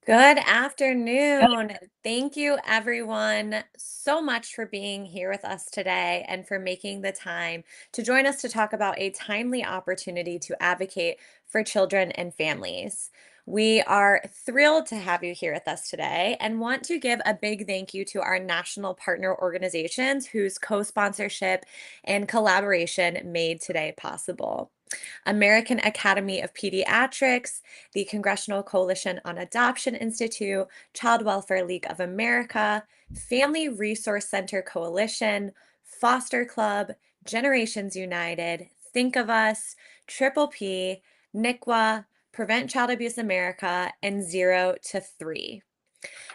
Good afternoon. Thank you, everyone, so much for being here with us today and for making the time to join us to talk about a timely opportunity to advocate for children and families. We are thrilled to have you here with us today and want to give a big thank you to our national partner organizations whose co sponsorship and collaboration made today possible. American Academy of Pediatrics, the Congressional Coalition on Adoption Institute, Child Welfare League of America, Family Resource Center Coalition, Foster Club, Generations United, Think of Us, Triple P, NICWA, Prevent Child Abuse America, and Zero to Three.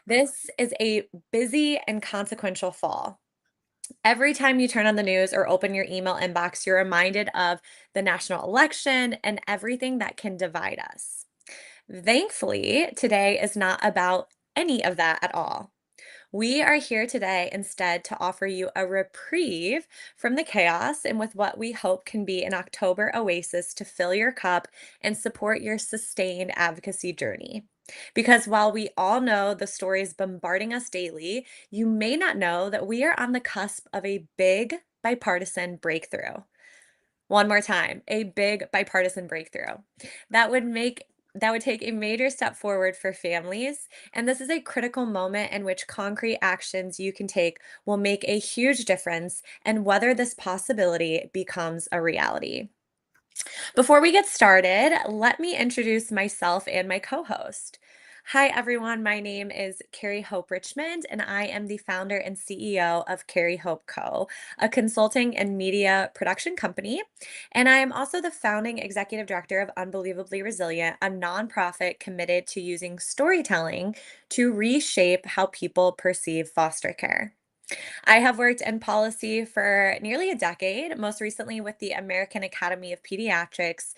This is a busy and consequential fall. Every time you turn on the news or open your email inbox, you're reminded of the national election and everything that can divide us. Thankfully, today is not about any of that at all. We are here today instead to offer you a reprieve from the chaos and with what we hope can be an October oasis to fill your cup and support your sustained advocacy journey. Because while we all know the stories bombarding us daily, you may not know that we are on the cusp of a big bipartisan breakthrough. One more time, a big bipartisan breakthrough. That would make that would take a major step forward for families, and this is a critical moment in which concrete actions you can take will make a huge difference and whether this possibility becomes a reality. Before we get started, let me introduce myself and my co-host. Hi, everyone. My name is Keri Hope Richmond, and I am the founder and CEO of Keri Hope Co., a consulting and media production company. And I am also the founding executive director of Unbelievably Resilient, a nonprofit committed to using storytelling to reshape how people perceive foster care. I have worked in policy for nearly a decade, most recently with the American Academy of Pediatrics,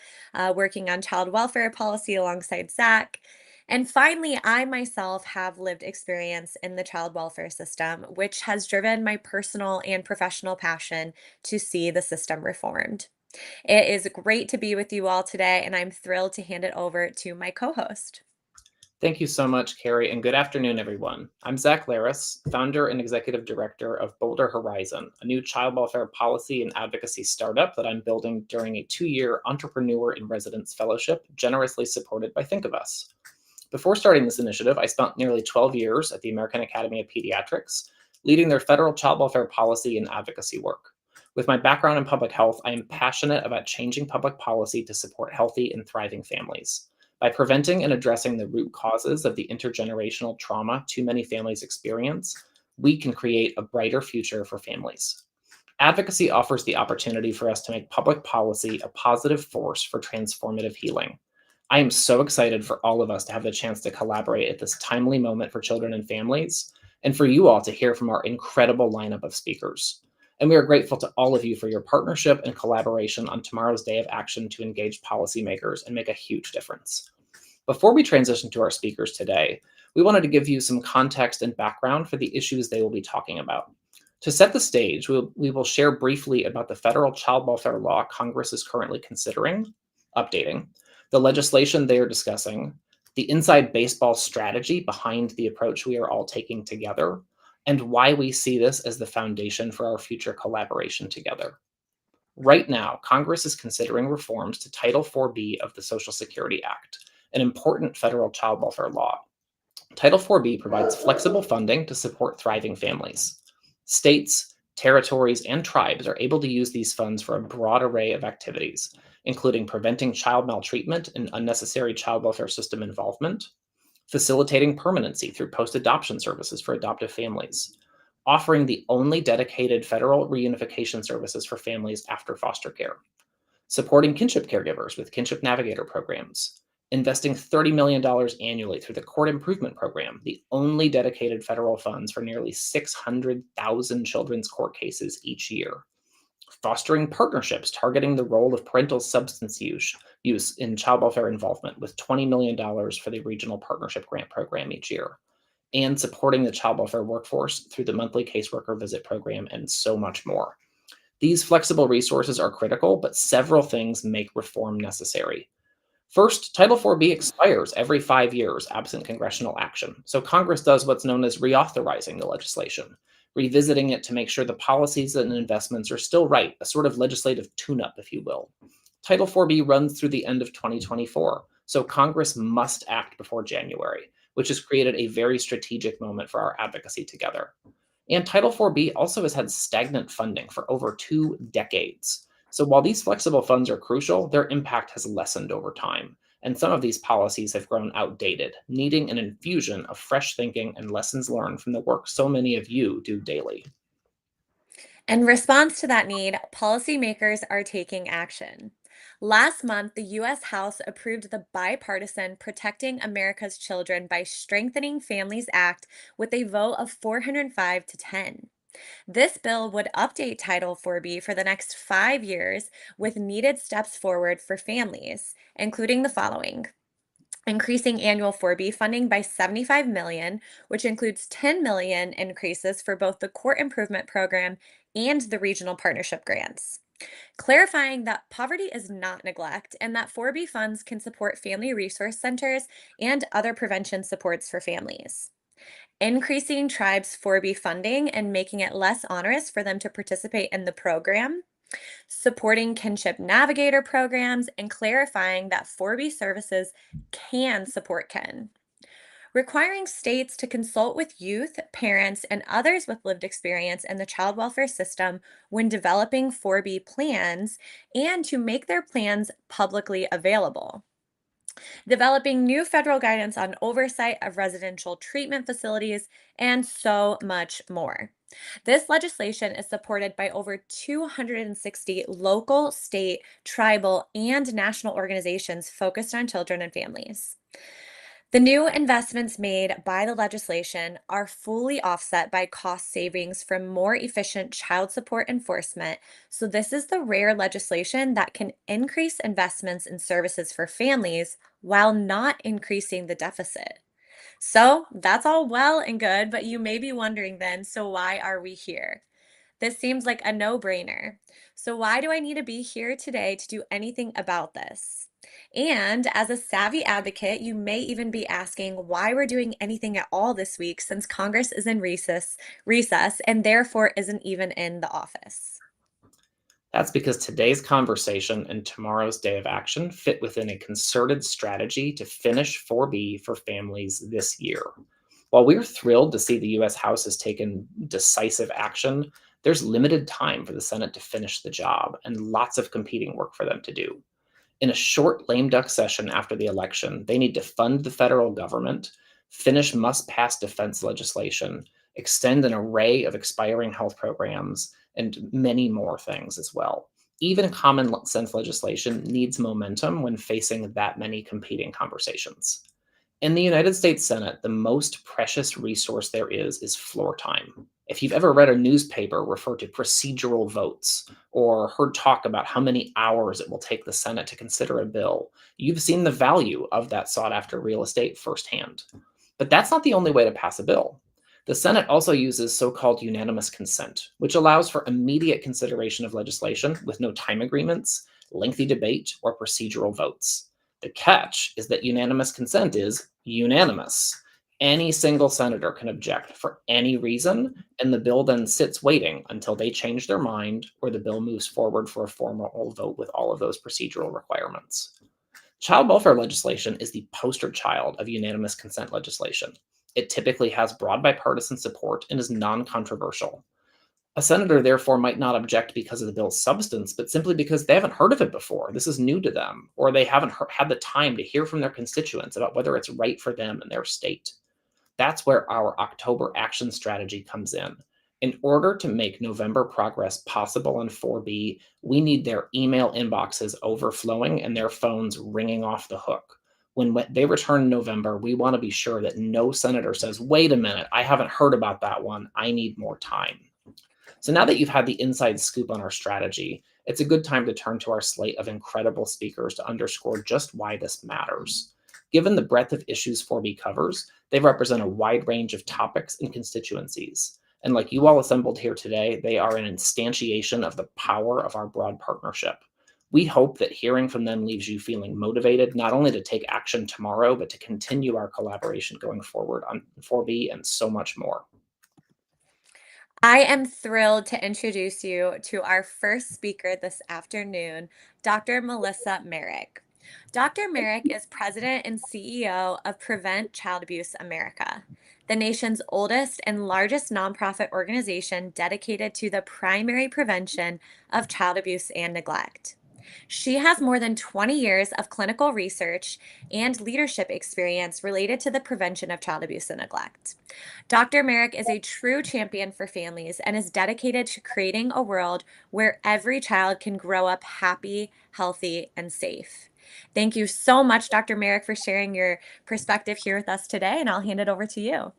working on child welfare policy alongside Zach. And finally, I myself have lived experience in the child welfare system, which has driven my personal and professional passion to see the system reformed. It is great to be with you all today, and I'm thrilled to hand it over to my co host. Thank you so much, Keri, and good afternoon, everyone. I'm Zach Laris, founder and executive director of Boulder Horizon, a new child welfare policy and advocacy startup that I'm building during a 2-year Entrepreneur in Residence Fellowship, generously supported by Think of Us. Before starting this initiative, I spent nearly 12 years at the American Academy of Pediatrics, leading their federal child welfare policy and advocacy work. With my background in public health, I am passionate about changing public policy to support healthy and thriving families. By preventing and addressing the root causes of the intergenerational trauma too many families experience, we can create a brighter future for families. Advocacy offers the opportunity for us to make public policy a positive force for transformative healing. I am so excited for all of us to have the chance to collaborate at this timely moment for children and families, and for you all to hear from our incredible lineup of speakers. And we are grateful to all of you for your partnership and collaboration on tomorrow's day of action to engage policymakers and make a huge difference. Before we transition to our speakers today, we wanted to give you some context and background for the issues they will be talking about. To set the stage, we will share briefly about the federal child welfare law Congress is currently considering updating, the legislation they are discussing, the inside baseball strategy behind the approach we are all taking together, and why we see this as the foundation for our future collaboration together. Right now, Congress is considering reforms to Title 4B of the Social Security Act, an important federal child welfare law. Title 4B provides flexible funding to support thriving families. States, territories, and tribes are able to use these funds for a broad array of activities, including preventing child maltreatment and unnecessary child welfare system involvement, facilitating permanency through post-adoption services for adoptive families, offering the only dedicated federal reunification services for families after foster care, supporting kinship caregivers with kinship navigator programs, investing $30 million annually through the Court Improvement Program, the only dedicated federal funds for nearly 600,000 children's court cases each year, fostering partnerships targeting the role of parental substance use in child welfare involvement with $20 million for the Regional Partnership Grant Program each year, and supporting the child welfare workforce through the monthly caseworker visit program, and so much more. These flexible resources are critical, but several things make reform necessary. First, Title 4B expires every 5 years absent congressional action, so Congress does what's known as reauthorizing the legislation, revisiting it to make sure the policies and investments are still right, a sort of legislative tune-up, if you will. Title 4B runs through the end of 2024, so Congress must act before January, which has created a very strategic moment for our advocacy together. And Title 4B also has had stagnant funding for over 2 decades. So while these flexible funds are crucial, their impact has lessened over time. And some of these policies have grown outdated, needing an infusion of fresh thinking and lessons learned from the work so many of you do daily. In response to that need, policymakers are taking action. Last month, the U.S. House approved the bipartisan Protecting America's Children by Strengthening Families Act with a vote of 405 to 10. This bill would update Title 4B for the next 5 years with needed steps forward for families, including the following: increasing annual 4B funding by 75 million, which includes 10 million increases for both the court improvement program and the regional partnership grants. Clarifying that poverty is not neglect and that 4B funds can support family resource centers and other prevention supports for families. Increasing tribes 4B funding and making it less onerous for them to participate in the program, supporting kinship navigator programs, and clarifying that 4B services can support kin. Requiring states to consult with youth, parents, and others with lived experience in the child welfare system when developing 4B plans and to make their plans publicly available. Developing new federal guidance on oversight of residential treatment facilities, and so much more. This legislation is supported by over 260 local, state, tribal, and national organizations focused on children and families. The new investments made by the legislation are fully offset by cost savings from more efficient child support enforcement. So, this is the rare legislation that can increase investments in services for families while not increasing the deficit. So, that's all well and good, but you may be wondering then, so why are we here? This seems like a no-brainer. So why do I need to be here today to do anything about this? And as a savvy advocate, you may even be asking why we're doing anything at all this week since Congress is in recess and therefore isn't even in the office. That's because today's conversation and tomorrow's day of action fit within a concerted strategy to finish 4B for families this year. While we're thrilled to see the US House has taken decisive action, there's limited time for the Senate to finish the job and lots of competing work for them to do. In a short lame duck session after the election, they need to fund the federal government, finish must pass defense legislation, extend an array of expiring health programs, and many more things as well. Even common sense legislation needs momentum when facing that many competing conversations. In the United States Senate, the most precious resource there is floor time. If you've ever read a newspaper refer to procedural votes or heard talk about how many hours it will take the Senate to consider a bill, you've seen the value of that sought after real estate firsthand. But that's not the only way to pass a bill. The Senate also uses so called unanimous consent, which allows for immediate consideration of legislation with no time agreements, lengthy debate, or procedural votes. The catch is that unanimous consent is unanimous. Any single senator can object for any reason, and the bill then sits waiting until they change their mind or the bill moves forward for a formal vote with all of those procedural requirements. Child welfare legislation is the poster child of unanimous consent legislation. It typically has broad bipartisan support and is non controversial. A senator, therefore, might not object because of the bill's substance, but simply because they haven't heard of it before. This is new to them, or they haven't had the time to hear from their constituents about whether it's right for them and their state. That's where our October action strategy comes in. In order to make November progress possible on 4B, we need their email inboxes overflowing and their phones ringing off the hook. When they return in November, we want to be sure that no senator says, wait a minute, I haven't heard about that one. I need more time. So now that you've had the inside scoop on our strategy, it's a good time to turn to our slate of incredible speakers to underscore just why this matters. Given the breadth of issues 4B covers, they represent a wide range of topics and constituencies. And like you all assembled here today, they are an instantiation of the power of our broad partnership. We hope that hearing from them leaves you feeling motivated, not only to take action tomorrow, but to continue our collaboration going forward on 4B and so much more. I am thrilled to introduce you to our first speaker this afternoon, Dr. Melissa Merrick. Dr. Merrick is president and CEO of Prevent Child Abuse America, the nation's oldest and largest nonprofit organization dedicated to the primary prevention of child abuse and neglect. She has more than 20 years of clinical research and leadership experience related to the prevention of child abuse and neglect. Dr. Merrick is a true champion for families and is dedicated to creating a world where every child can grow up happy, healthy, and safe. Thank you so much, Dr. Merrick, for sharing your perspective here with us today, and I'll hand it over to you.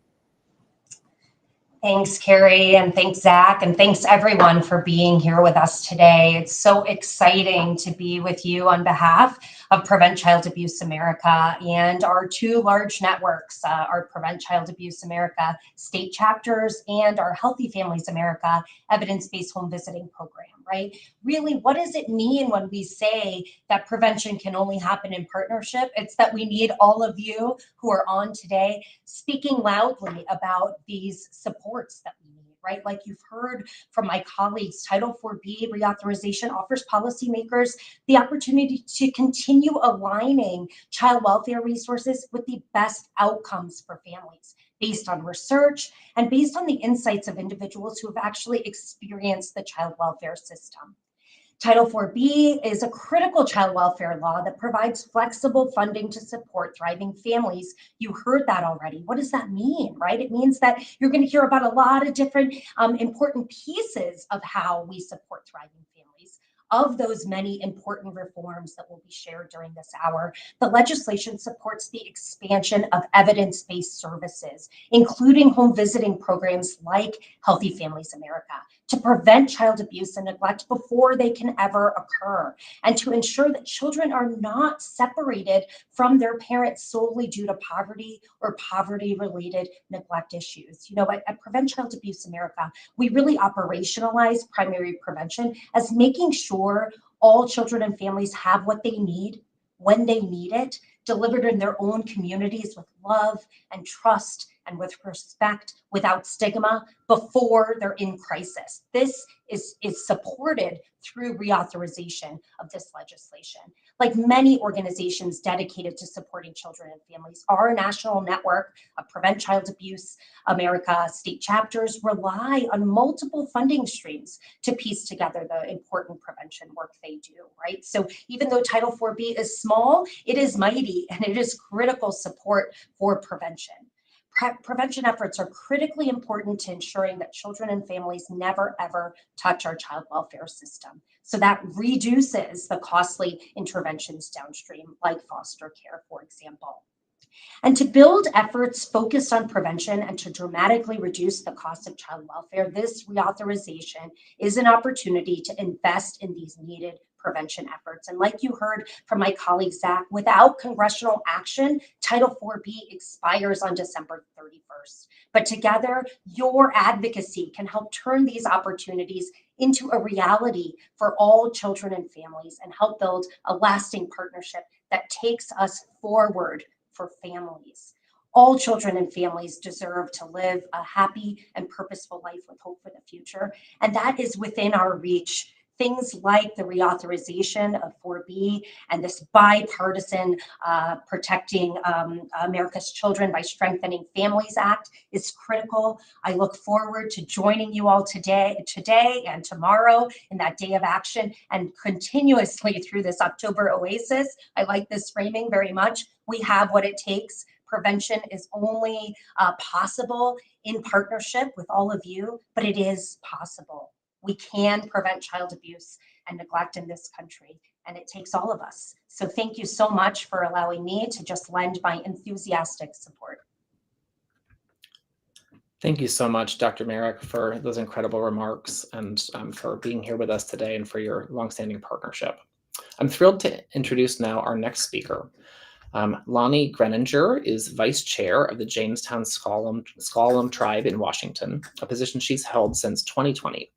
Thanks, Keri, and thanks, Zach, and thanks everyone for being here with us today. It's so exciting to be with you on behalf of Prevent Child Abuse America and our two large networks, our Prevent Child Abuse America state chapters and our Healthy Families America evidence-based home visiting program, right? Really, what does it mean when we say that prevention can only happen in partnership? It's that we need all of you who are on today speaking loudly about these supports that we need, right? Like you've heard from my colleagues, Title 4B reauthorization offers policymakers the opportunity to continue aligning child welfare resources with the best outcomes for families based on research and based on the insights of individuals who have actually experienced the child welfare system. Title 4B is a critical child welfare law that provides flexible funding to support thriving families. You heard that already. What does that mean, right? It means that you're going to hear about a lot of different important pieces of how we support thriving families. Of those many important reforms that will be shared during this hour, the legislation supports the expansion of evidence-based services, including home visiting programs like Healthy Families America, to prevent child abuse and neglect before they can ever occur, and to ensure that children are not separated from their parents solely due to poverty or poverty-related neglect issues. You know, at Prevent Child Abuse America, we really operationalize primary prevention as making sure all children and families have what they need when they need it, delivered in their own communities with love and trust and with respect, without stigma, before they're in crisis. This is supported through reauthorization of this legislation. Like many organizations dedicated to supporting children and families, our national network of Prevent Child Abuse America state chapters rely on multiple funding streams to piece together the important prevention work they do, right? So even though Title 4B is small, it is mighty and it is critical support for prevention. Prevention efforts are critically important to ensuring that children and families never ever touch our child welfare system. So that reduces the costly interventions downstream, like foster care, for example. And to build efforts focused on prevention and to dramatically reduce the cost of child welfare, this reauthorization is an opportunity to invest in these needed prevention efforts. And like you heard from my colleague, Zach, without congressional action, Title 4B expires on December 31st. But together, your advocacy can help turn these opportunities into a reality for all children and families and help build a lasting partnership that takes us forward for families. All children and families deserve to live a happy and purposeful life with hope for the future. And that is within our reach. Things like the reauthorization of 4B and this bipartisan Protecting America's Children by Strengthening Families Act is critical. I look forward to joining you all today and tomorrow in that day of action and continuously through this October oasis. I like this framing very much. We have what it takes. Prevention is only possible in partnership with all of you, but it is possible. We can prevent child abuse and neglect in this country, and it takes all of us. So thank you so much for allowing me to just lend my enthusiastic support. Thank you so much, Dr. Merrick, for those incredible remarks and for being here with us today and for your longstanding partnership. I'm thrilled to introduce now our next speaker. Loni Greninger is vice chair of the Jamestown Slalom Tribe in Washington, a position she's held since 2020.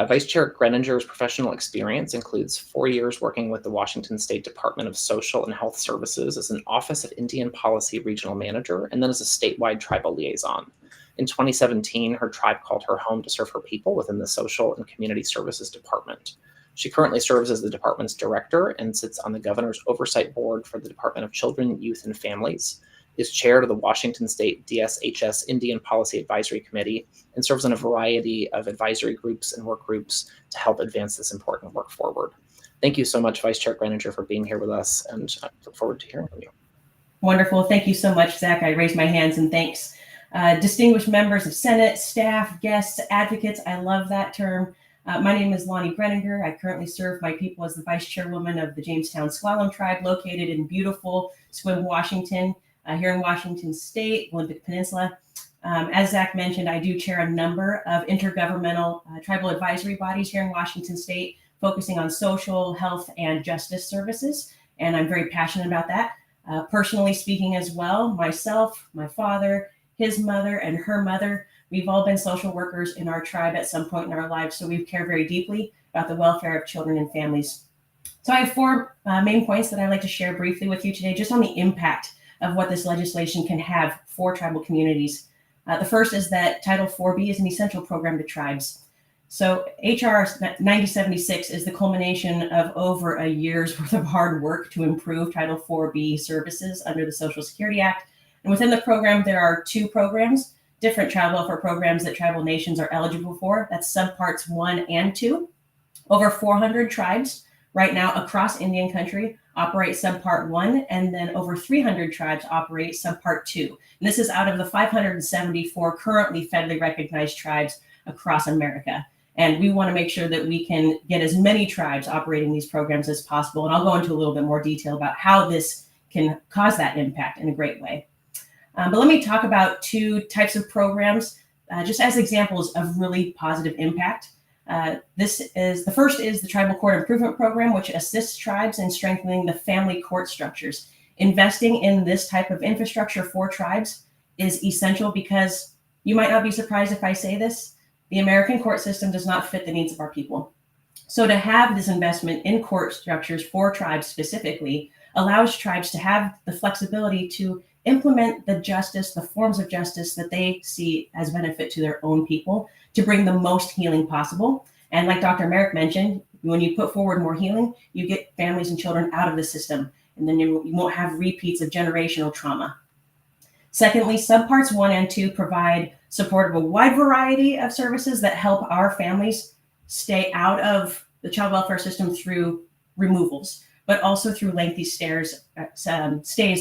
Vice Chair Greninger's professional experience includes 4 years working with the Washington State Department of Social and Health Services as an Office of Indian Policy Regional Manager, and then as a statewide tribal liaison. In 2017, her tribe called her home to serve her people within the Social and Community Services Department. She currently serves as the department's director and sits on the governor's oversight board for the Department of Children, Youth, and Families, is chair of the Washington State DSHS Indian Policy Advisory Committee, and serves on a variety of advisory groups and work groups to help advance this important work forward. Thank you so much, Vice Chair Greninger, for being here with us, and I look forward to hearing from you. Wonderful. Thank you so much, Zach. I raise my hands and thanks. Distinguished members of Senate, staff, guests, advocates, I love that term. My name is Loni Greninger. I currently serve my people as the Vice Chairwoman of the Jamestown Slalom Tribe, located in beautiful Sequim, Washington, here in Washington State, Olympic Peninsula. As Zach mentioned, I do chair a number of intergovernmental tribal advisory bodies here in Washington State, focusing on social, health, and justice services, and I'm very passionate about that. Personally speaking as well, myself, my father, his mother, and her mother, we've all been social workers in our tribe at some point in our lives, so we care very deeply about the welfare of children and families. So I have 4 main points that I'd like to share briefly with you today, just on the impact of what this legislation can have for tribal communities. The first is that Title 4B is an essential program to tribes. So HR 9076 is the culmination of over a year's worth of hard work to improve Title 4B services under the Social Security Act. And within the program, there are 2 programs, different child welfare programs that tribal nations are eligible for. That's subparts 1 and 2. Over 400 tribes right now across Indian country operate subpart 1, and then over 300 tribes operate subpart 2. And this is out of the 574 currently federally recognized tribes across America. And we want to make sure that we can get as many tribes operating these programs as possible. And I'll go into a little bit more detail about how this can cause that impact in a great way. But let me talk about 2 types of programs, just as examples of really positive impact. The first is the Tribal Court Improvement Program, which assists tribes in strengthening the family court structures. Investing in this type of infrastructure for tribes is essential because you might not be surprised if I say this, the American court system does not fit the needs of our people. So to have this investment in court structures for tribes specifically allows tribes to have the flexibility to implement the justice, the forms of justice that they see as benefit to their own people, to bring the most healing possible. And like Dr. Merrick mentioned, when you put forward more healing, you get families and children out of the system, and then you won't have repeats of generational trauma. Secondly, subparts 1 and 2 provide support of a wide variety of services that help our families stay out of the child welfare system through removals, but also through lengthy stays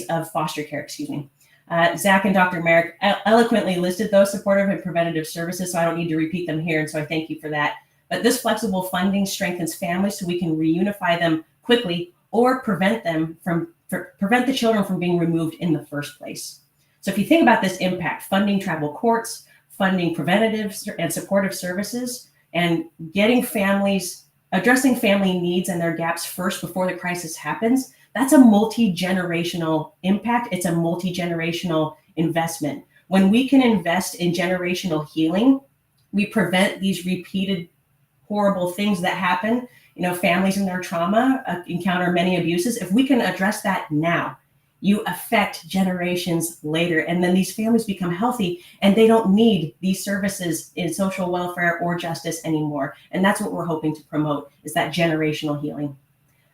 of foster care, Zach and Dr. Merrick eloquently listed those supportive and preventative services, so I don't need to repeat them here, and so I thank you for that. But this flexible funding strengthens families so we can reunify them quickly or prevent the children from being removed in the first place. So if you think about this impact, funding tribal courts, funding preventative and supportive services, and getting families, addressing family needs and their gaps first before the crisis happens, that's a multi-generational impact. It's a multi-generational investment. When we can invest in generational healing, we prevent these repeated horrible things that happen. Families in their trauma encounter many abuses. If we can address that now, you affect generations later, and then these families become healthy and they don't need these services in social welfare or justice anymore. And that's what we're hoping to promote, is that generational healing.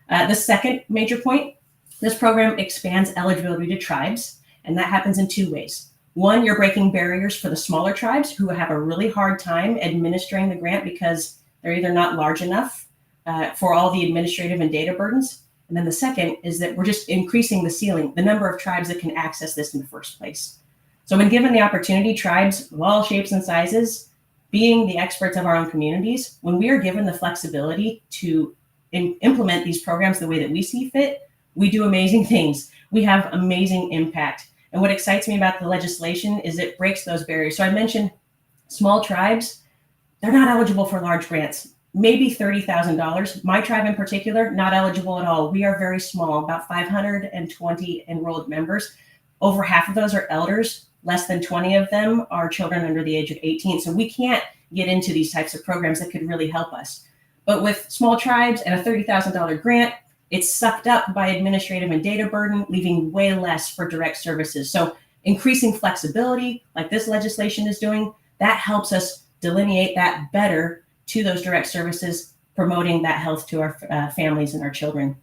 The second major point, this program expands eligibility to tribes, and that happens in 2 ways. 1, you're breaking barriers for the smaller tribes who have a really hard time administering the grant because they're either not large enough for all the administrative and data burdens. And then the second is that we're just increasing the ceiling, the number of tribes that can access this in the first place. So when given the opportunity, tribes of all shapes and sizes, being the experts of our own communities, when we are given the flexibility to implement these programs the way that we see fit, we do amazing things. We have amazing impact. And what excites me about the legislation is it breaks those barriers. So I mentioned small tribes, they're not eligible for large grants. maybe $30,000. My tribe in particular, not eligible at all. We are very small, about 520 enrolled members. Over half of those are elders. Less than 20 of them are children under the age of 18. So we can't get into these types of programs that could really help us. But with small tribes and a $30,000 grant, it's sucked up by administrative and data burden, leaving way less for direct services. So increasing flexibility, like this legislation is doing, that helps us delineate that better to those direct services, promoting that health to our families and our children.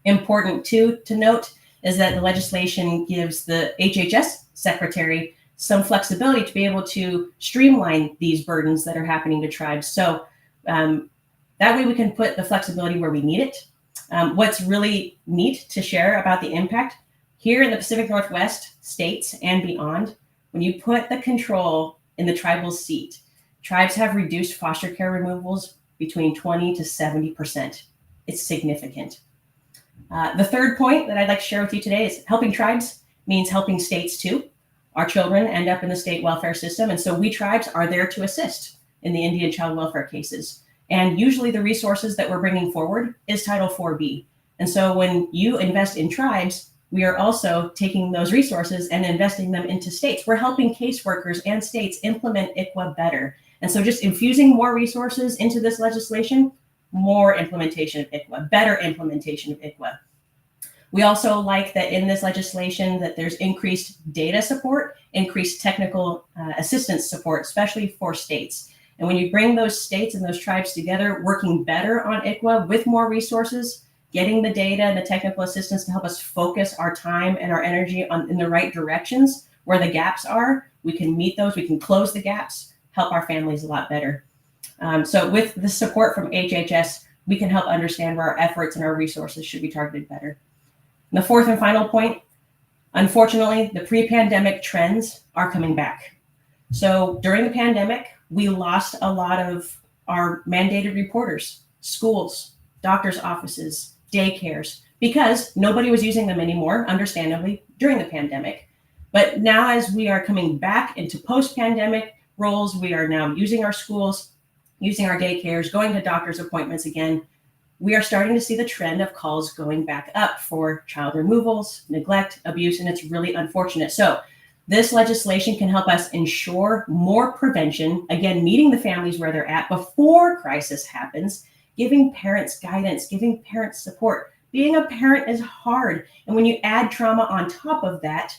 Important too to note is that the legislation gives the HHS secretary some flexibility to be able to streamline these burdens that are happening to tribes. So that way we can put the flexibility where we need it. What's really neat to share about the impact here in the Pacific Northwest states and beyond, when you put the control in the tribal seat, tribes have reduced foster care removals between 20 to 70%. It's significant. The third point that I'd like to share with you today is helping tribes means helping states too. Our children end up in the state welfare system, and so we tribes are there to assist in the Indian child welfare cases. And usually the resources that we're bringing forward is Title 4B. And so when you invest in tribes, we are also taking those resources and investing them into states. We're helping caseworkers and states implement ICWA better. And so just infusing more resources into this legislation, more implementation of ICWA, better implementation of ICWA. We also like that in this legislation that there's increased data support, increased technical assistance support, especially for states. And when you bring those states and those tribes together, working better on ICWA with more resources, getting the data and the technical assistance to help us focus our time and our energy in the right directions where the gaps are, we can meet those, we can close the gaps, help our families a lot better. So with the support from HHS, we can help understand where our efforts and our resources should be targeted better. And the fourth and final point, unfortunately, the pre-pandemic trends are coming back. So during the pandemic, we lost a lot of our mandated reporters, schools, doctors' offices, daycares, because nobody was using them anymore, understandably, during the pandemic. But now as we are coming back into post-pandemic roles, we are now using our schools, using our daycares, going to doctor's appointments again. We are starting to see the trend of calls going back up for child removals, neglect, abuse, and it's really unfortunate. So this legislation can help us ensure more prevention, again, meeting the families where they're at before crisis happens, giving parents guidance, giving parents support. Being a parent is hard. And when you add trauma on top of that,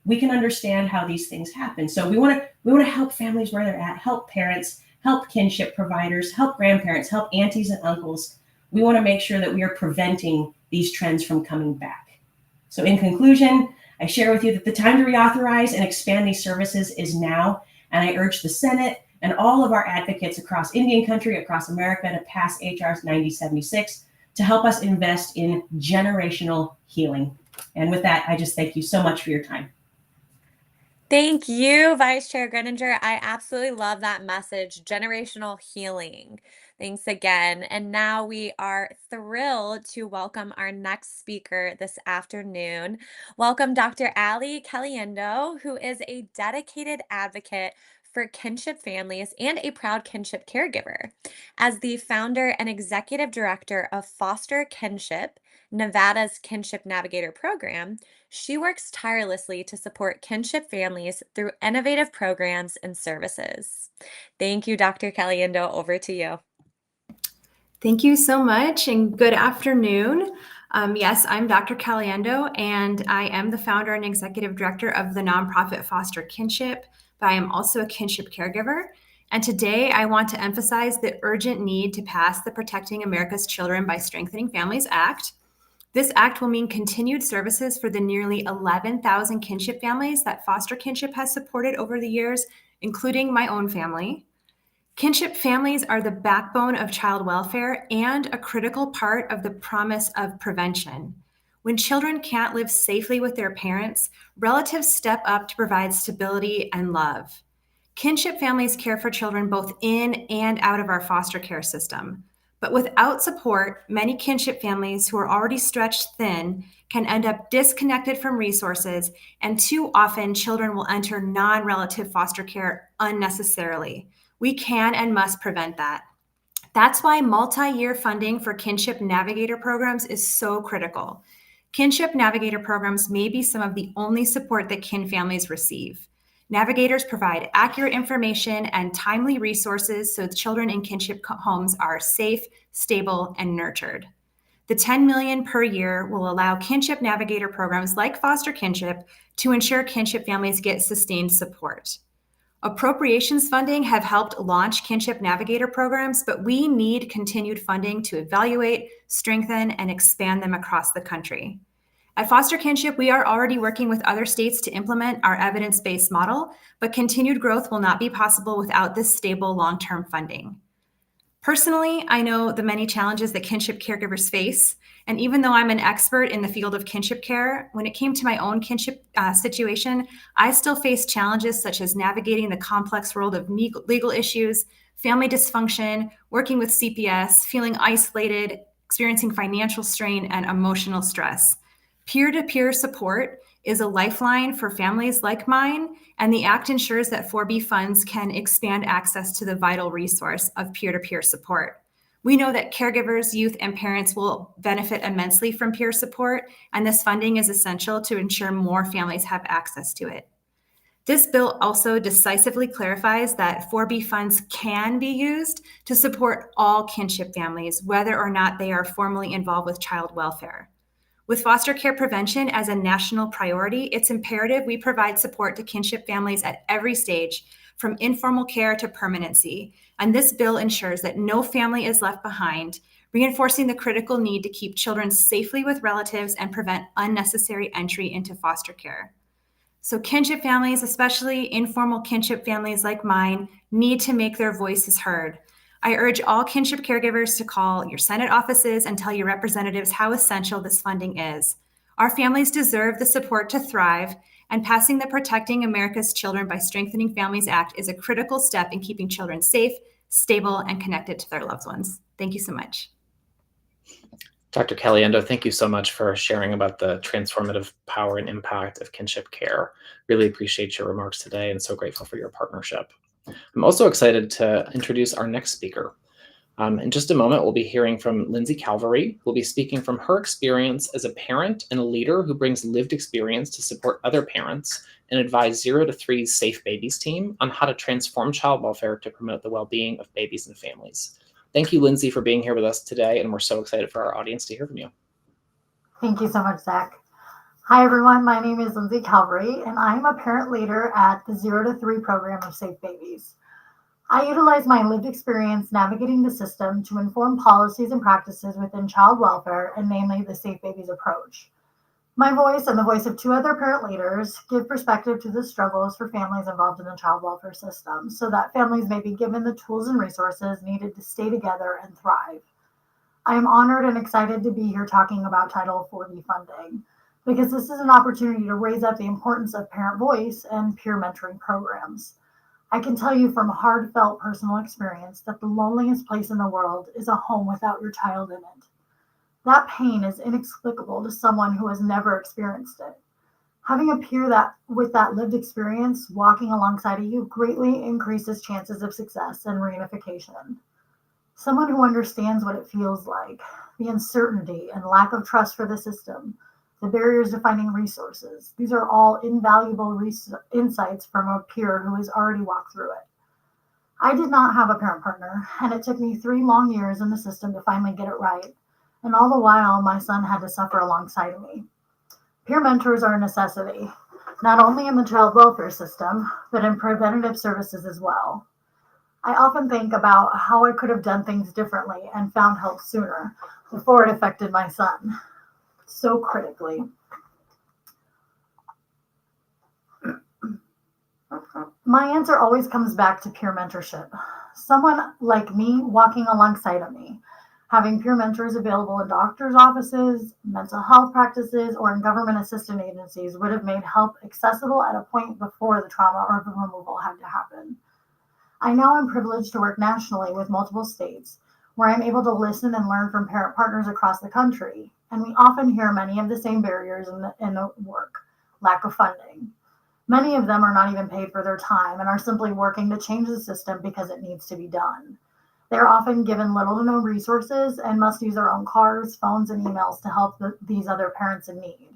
we can understand how these things happen. So we want to help families where they're at, help parents, help kinship providers, help grandparents, help aunties and uncles. We want to make sure that we are preventing these trends from coming back. So in conclusion, I share with you that the time to reauthorize and expand these services is now, and I urge the Senate and all of our advocates across Indian country, across America, to pass HR 9076 to help us invest in generational healing. And with that, I just thank you so much for your time. Thank you, Vice Chair Greninger. I absolutely love that message, generational healing. Thanks again. And now we are thrilled to welcome our next speaker this afternoon. Welcome Dr. Ali Caliendo, who is a dedicated advocate for kinship families and a proud kinship caregiver. As the founder and executive director of Foster Kinship, Nevada's Kinship Navigator program, she works tirelessly to support kinship families through innovative programs and services. Thank you, Dr. Caliendo. Over to you. Thank you so much and good afternoon. Yes, I'm Dr. Caliendo and I am the founder and executive director of the nonprofit Foster Kinship, but I am also a kinship caregiver. And today I want to emphasize the urgent need to pass the Protecting America's Children by Strengthening Families Act. This act will mean continued services for the nearly 11,000 kinship families that Foster Kinship has supported over the years, including my own family. Kinship families are the backbone of child welfare and a critical part of the promise of prevention. When children can't live safely with their parents, relatives step up to provide stability and love. Kinship families care for children both in and out of our foster care system. But without support, many kinship families who are already stretched thin can end up disconnected from resources, and too often children will enter non-relative foster care unnecessarily. We can and must prevent that. That's why multi-year funding for Kinship Navigator programs is so critical. Kinship Navigator programs may be some of the only support that kin families receive. Navigators provide accurate information and timely resources so children in kinship homes are safe, stable, and nurtured. The $10 million per year will allow Kinship Navigator programs like foster kinship to ensure kinship families get sustained support. Appropriations funding have helped launch Kinship Navigator programs, but we need continued funding to evaluate, strengthen, and expand them across the country. At Foster Kinship, we are already working with other states to implement our evidence-based model, but continued growth will not be possible without this stable long-term funding. Personally, I know the many challenges that kinship caregivers face, and even though I'm an expert in the field of kinship care, when it came to my own kinship situation, I still face challenges such as navigating the complex world of legal issues, family dysfunction, working with CPS, feeling isolated, experiencing financial strain, and emotional stress. Peer-to-peer support is a lifeline for families like mine, and the Act ensures that 4B funds can expand access to the vital resource of peer-to-peer support. We know that caregivers, youth, and parents will benefit immensely from peer support, and this funding is essential to ensure more families have access to it. This bill also decisively clarifies that 4B funds can be used to support all kinship families, whether or not they are formally involved with child welfare. With foster care prevention as a national priority, it's imperative we provide support to kinship families at every stage, from informal care to permanency. And this bill ensures that no family is left behind, reinforcing the critical need to keep children safely with relatives and prevent unnecessary entry into foster care. So kinship families, especially informal kinship families like mine, need to make their voices heard. I urge all kinship caregivers to call your Senate offices and tell your representatives how essential this funding is. Our families deserve the support to thrive, and passing the Protecting America's Children by Strengthening Families Act is a critical step in keeping children safe, stable, and connected to their loved ones. Thank you so much. Dr. Caliendo, thank you so much for sharing about the transformative power and impact of kinship care. Really appreciate your remarks today and so grateful for your partnership. I'm also excited to introduce our next speaker. In just a moment, we'll be hearing from Lindsay Calveri, who will be speaking from her experience as a parent and a leader who brings lived experience to support other parents and advise 0 to 3 Safe Babies team on how to transform child welfare to promote the well-being of babies and families. Thank you, Lindsay, for being here with us today, and we're so excited for our audience to hear from you. Thank you so much, Zach. Hi, everyone. My name is Lindsay Calveri, and I'm a parent leader at the 0 to 3 program of Safe Babies. I utilize my lived experience navigating the system to inform policies and practices within child welfare, and namely the Safe Babies approach. My voice and the voice of 2 other parent leaders give perspective to the struggles for families involved in the child welfare system, so that families may be given the tools and resources needed to stay together and thrive. I am honored and excited to be here talking about Title 4B funding, because this is an opportunity to raise up the importance of parent voice and peer mentoring programs. I can tell you from heartfelt personal experience that the loneliest place in the world is a home without your child in it. That pain is inexplicable to someone who has never experienced it. Having a peer with that lived experience walking alongside of you greatly increases chances of success and reunification. Someone who understands what it feels like, the uncertainty and lack of trust for the system, the barriers to finding resources. These are all invaluable insights from a peer who has already walked through it. I did not have a parent partner, and it took me 3 long years in the system to finally get it right. And all the while, my son had to suffer alongside of me. Peer mentors are a necessity, not only in the child welfare system, but in preventative services as well. I often think about how I could have done things differently and found help sooner before it affected my son so critically. My answer always comes back to peer mentorship. Someone like me walking alongside of me, having peer mentors available in doctors' offices, mental health practices, or in government assistance agencies would have made help accessible at a point before the trauma or the removal had to happen. I know I'm privileged to work nationally with multiple states, where I'm able to listen and learn from parent partners across the country, and we often hear many of the same barriers in the work: lack of funding. Many of them are not even paid for their time and are simply working to change the system because it needs to be done. They're often given little to no resources and must use their own cars, phones, and emails to help these other parents in need.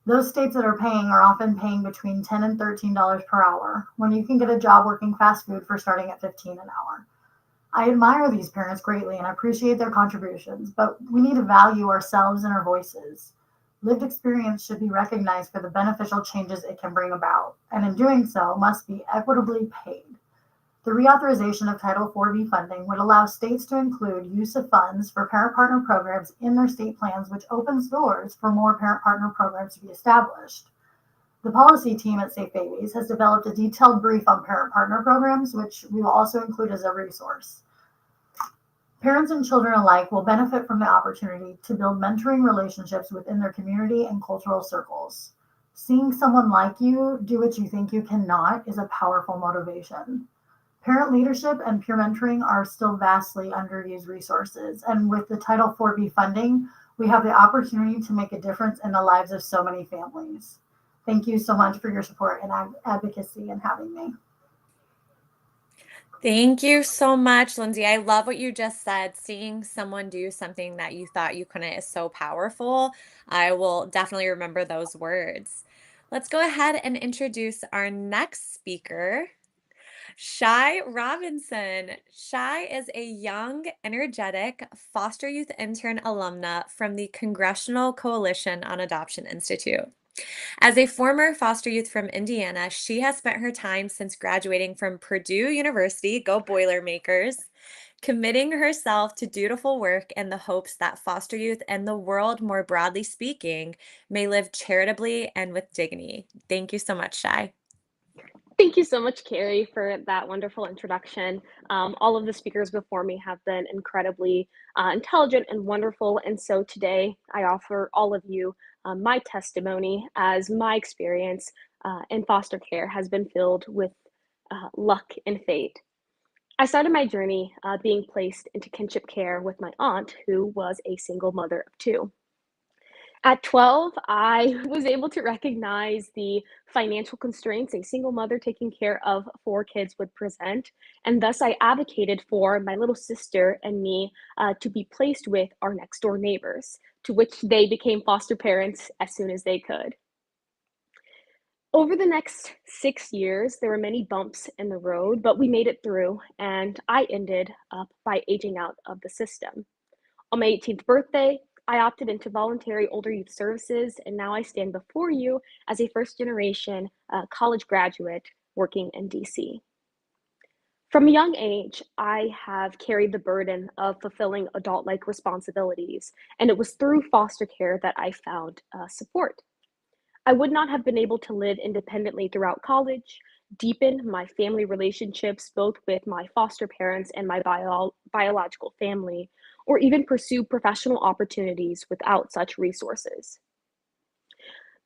Those states that are paying are often paying between $10 and $13 per hour, when you can get a job working fast food for starting at $15 an hour. I admire these parents greatly and appreciate their contributions, but we need to value ourselves and our voices. Lived experience should be recognized for the beneficial changes it can bring about, and in doing so, must be equitably paid. The reauthorization of Title IV-B funding would allow states to include use of funds for parent partner programs in their state plans, which opens doors for more parent partner programs to be established. The policy team at Safe Babies has developed a detailed brief on parent partner programs, which we will also include as a resource. Parents and children alike will benefit from the opportunity to build mentoring relationships within their community and cultural circles. Seeing someone like you do what you think you cannot is a powerful motivation. Parent leadership and peer mentoring are still vastly underused resources, and with the Title IV-B funding, we have the opportunity to make a difference in the lives of so many families. Thank you so much for your support and advocacy and having me. Thank you so much, Lindsay. I love what you just said. Seeing someone do something that you thought you couldn't is so powerful. I will definitely remember those words. Let's go ahead and introduce our next speaker, Shye Robinson. Shye is a young, energetic foster youth intern alumna from the Congressional Coalition on Adoption Institute. As a former foster youth from Indiana, she has spent her time since graduating from Purdue University, go Boilermakers, committing herself to dutiful work in the hopes that foster youth and the world more broadly speaking may live charitably and with dignity. Thank you so much, Shye. Thank you so much, Keri, for that wonderful introduction. All of the speakers before me have been incredibly intelligent and wonderful. And so today I offer all of you my testimony as my experience in foster care has been filled with luck and fate. I started my journey being placed into kinship care with my aunt, who was a single mother of two. At 12, I was able to recognize the financial constraints a single mother taking care of four kids would present, and thus I advocated for my little sister and me to be placed with our next door neighbors, to which they became foster parents as soon as they could. Over the next 6 years, there were many bumps in the road, but we made it through, and I ended up by aging out of the system. On my 18th birthday, I opted into voluntary older youth services, and now I stand before you as a first generation college graduate working in DC. From a young age, I have carried the burden of fulfilling adult-like responsibilities, and it was through foster care that I found support. I would not have been able to live independently throughout college, deepen my family relationships, both with my foster parents and my biological family, or even pursue professional opportunities without such resources.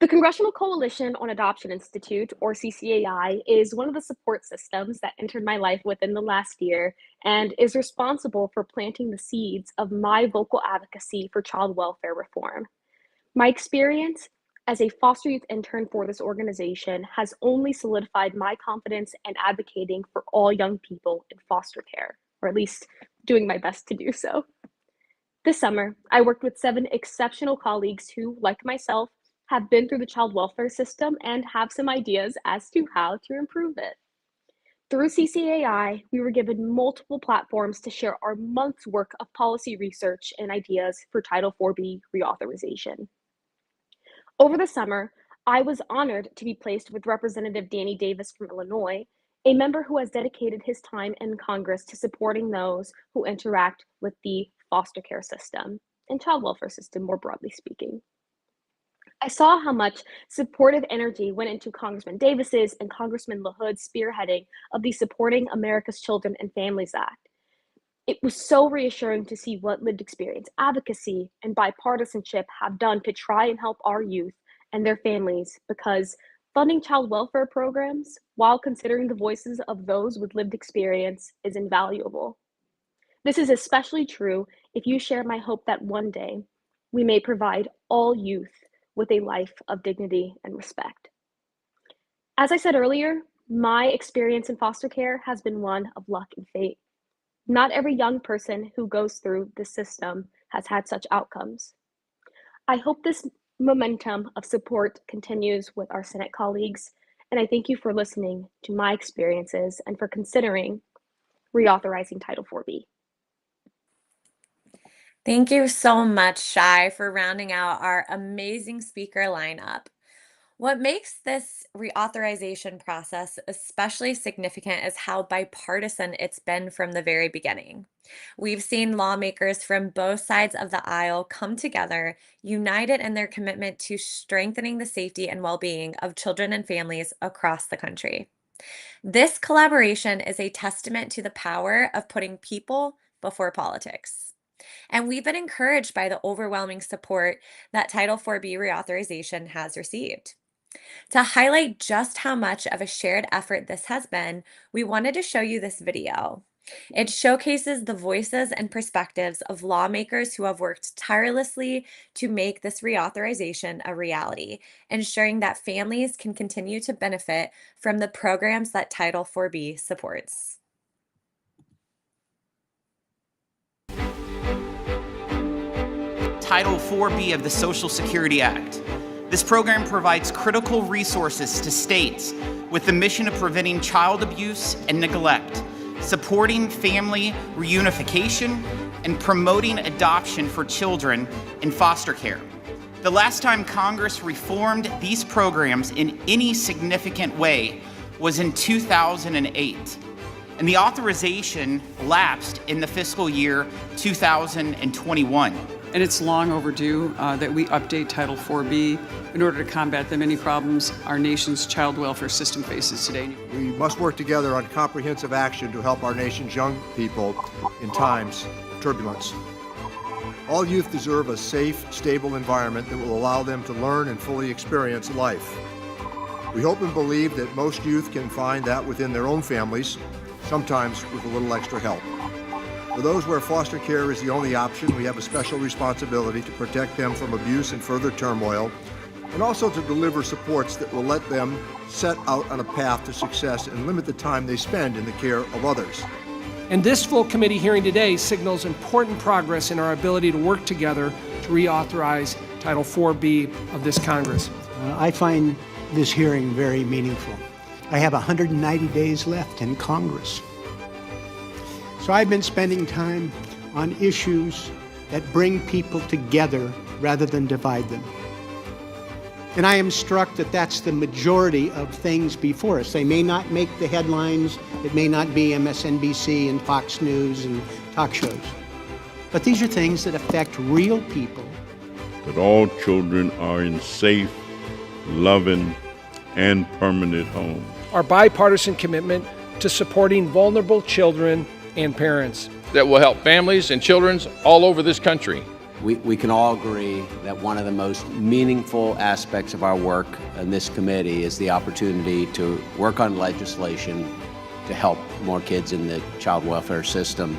The Congressional Coalition on Adoption Institute, or CCAI, is one of the support systems that entered my life within the last year and is responsible for planting the seeds of my vocal advocacy for child welfare reform. My experience as a foster youth intern for this organization has only solidified my confidence in advocating for all young people in foster care, or at least doing my best to do so. This summer, I worked with 7 exceptional colleagues who, like myself, have been through the child welfare system and have some ideas as to how to improve it. Through CCAI, we were given multiple platforms to share our month's work of policy research and ideas for Title IV-B reauthorization. Over the summer, I was honored to be placed with Representative Danny Davis from Illinois, a member who has dedicated his time in Congress to supporting those who interact with the foster care system and child welfare system, more broadly speaking. I saw how much supportive energy went into Congressman Davis's and Congressman LaHood's spearheading of the Supporting America's Children and Families Act. It was so reassuring to see what lived experience, advocacy, and bipartisanship have done to try and help our youth and their families, because funding child welfare programs, while considering the voices of those with lived experience, is invaluable. This is especially true if you share my hope that one day we may provide all youth with a life of dignity and respect. As I said earlier, my experience in foster care has been one of luck and fate. Not every young person who goes through the system has had such outcomes. I hope this momentum of support continues with our Senate colleagues, and I thank you for listening to my experiences and for considering reauthorizing Title IV-B. Thank you so much, Shye, for rounding out our amazing speaker lineup. What makes this reauthorization process especially significant is how bipartisan it's been from the very beginning. We've seen lawmakers from both sides of the aisle come together, united in their commitment to strengthening the safety and well-being of children and families across the country. This collaboration is a testament to the power of putting people before politics. And we've been encouraged by the overwhelming support that Title IV-B reauthorization has received. To highlight just how much of a shared effort this has been, we wanted to show you this video. It showcases the voices and perspectives of lawmakers who have worked tirelessly to make this reauthorization a reality, ensuring that families can continue to benefit from the programs that Title IV-B supports. Title IV-B of the Social Security Act. This program provides critical resources to states with the mission of preventing child abuse and neglect, supporting family reunification, and promoting adoption for children in foster care. The last time Congress reformed these programs in any significant way was in 2008, and the authorization lapsed in the fiscal year 2021. And it's long overdue that we update Title IV-B in order to combat the many problems our nation's child welfare system faces today. We must work together on comprehensive action to help our nation's young people in times of turbulence. All youth deserve a safe, stable environment that will allow them to learn and fully experience life. We hope and believe that most youth can find that within their own families, sometimes with a little extra help. For those where foster care is the only option, we have a special responsibility to protect them from abuse and further turmoil, and also to deliver supports that will let them set out on a path to success and limit the time they spend in the care of others. And this full committee hearing today signals important progress in our ability to work together to reauthorize Title IV-B of this Congress. I find this hearing very meaningful. I have 190 days left in Congress. So I've been spending time on issues that bring people together rather than divide them. And I am struck that that's the majority of things before us. They may not make the headlines, it may not be MSNBC and Fox News and talk shows, but these are things that affect real people. That all children are in safe, loving, and permanent homes. Our bipartisan commitment to supporting vulnerable children and parents. That will help families and children all over this country. We can all agree that one of the most meaningful aspects of our work in this committee is the opportunity to work on legislation to help more kids in the child welfare system.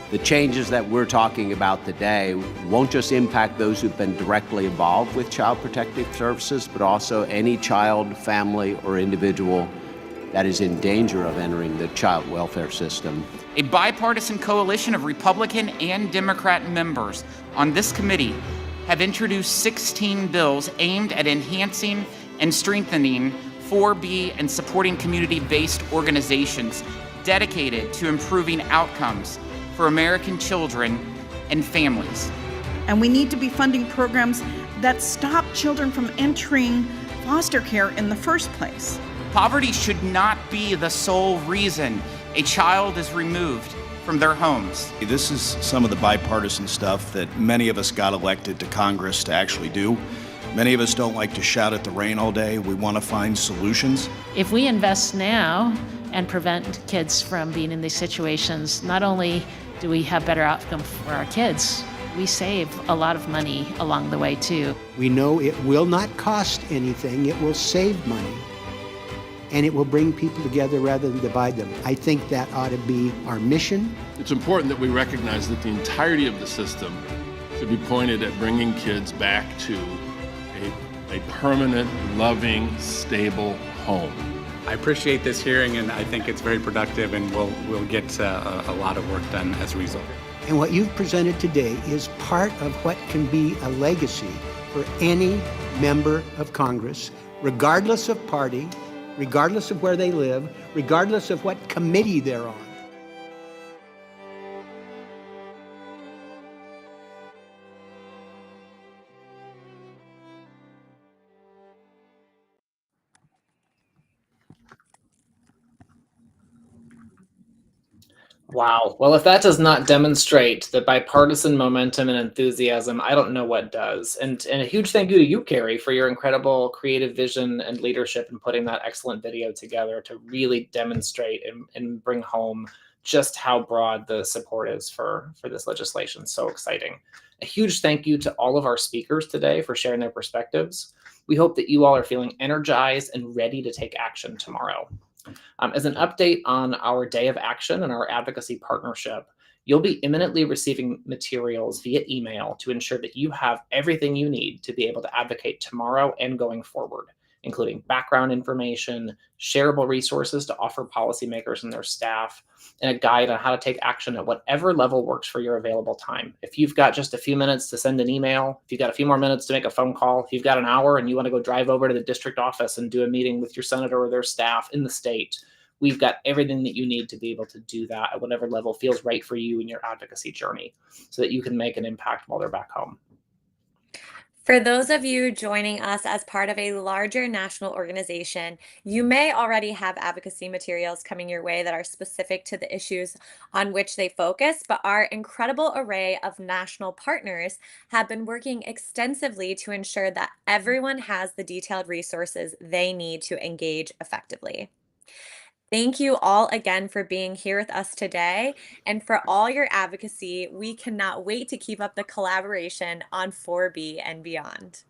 The changes that we're talking about today won't just impact those who've been directly involved with child protective services, but also any child, family, or individual that is in danger of entering the child welfare system. A bipartisan coalition of Republican and Democrat members on this committee have introduced 16 bills aimed at enhancing and strengthening IV-B and supporting community-based organizations dedicated to improving outcomes for American children and families. And we need to be funding programs that stop children from entering foster care in the first place. Poverty should not be the sole reason a child is removed from their homes. This is some of the bipartisan stuff that many of us got elected to Congress to actually do. Many of us don't like to shout at the rain all day. We want to find solutions. If we invest now and prevent kids from being in these situations, not only do we have better outcome for our kids, we save a lot of money along the way too. We know it will not cost anything, it will save money. And it will bring people together rather than divide them. I think that ought to be our mission. It's important that we recognize that the entirety of the system should be pointed at bringing kids back to a permanent, loving, stable home. I appreciate this hearing, and I think it's very productive, and we'll get a lot of work done as a result. And what you've presented today is part of what can be a legacy for any member of Congress, regardless of party, regardless of where they live, regardless of what committee they're on. Wow. Well, if that does not demonstrate the bipartisan momentum and enthusiasm, I don't know what does. And a huge thank you to you, Keri, for your incredible creative vision and leadership in putting that excellent video together to really demonstrate and bring home just how broad the support is for this legislation. So exciting. A huge thank you to all of our speakers today for sharing their perspectives. We hope that you all are feeling energized and ready to take action tomorrow. As an update on our day of action and our advocacy partnership, you'll be imminently receiving materials via email to ensure that you have everything you need to be able to advocate tomorrow and going forward, including background information, shareable resources to offer policymakers and their staff, and a guide on how to take action at whatever level works for your available time. If you've got just a few minutes to send an email, if you've got a few more minutes to make a phone call, if you've got an hour and you want to go drive over to the district office and do a meeting with your senator or their staff in the state, we've got everything that you need to be able to do that at whatever level feels right for you in your advocacy journey so that you can make an impact while they're back home. For those of you joining us as part of a larger national organization, you may already have advocacy materials coming your way that are specific to the issues on which they focus, but our incredible array of national partners have been working extensively to ensure that everyone has the detailed resources they need to engage effectively. Thank you all again for being here with us today and for all your advocacy. We cannot wait to keep up the collaboration on 4B and beyond.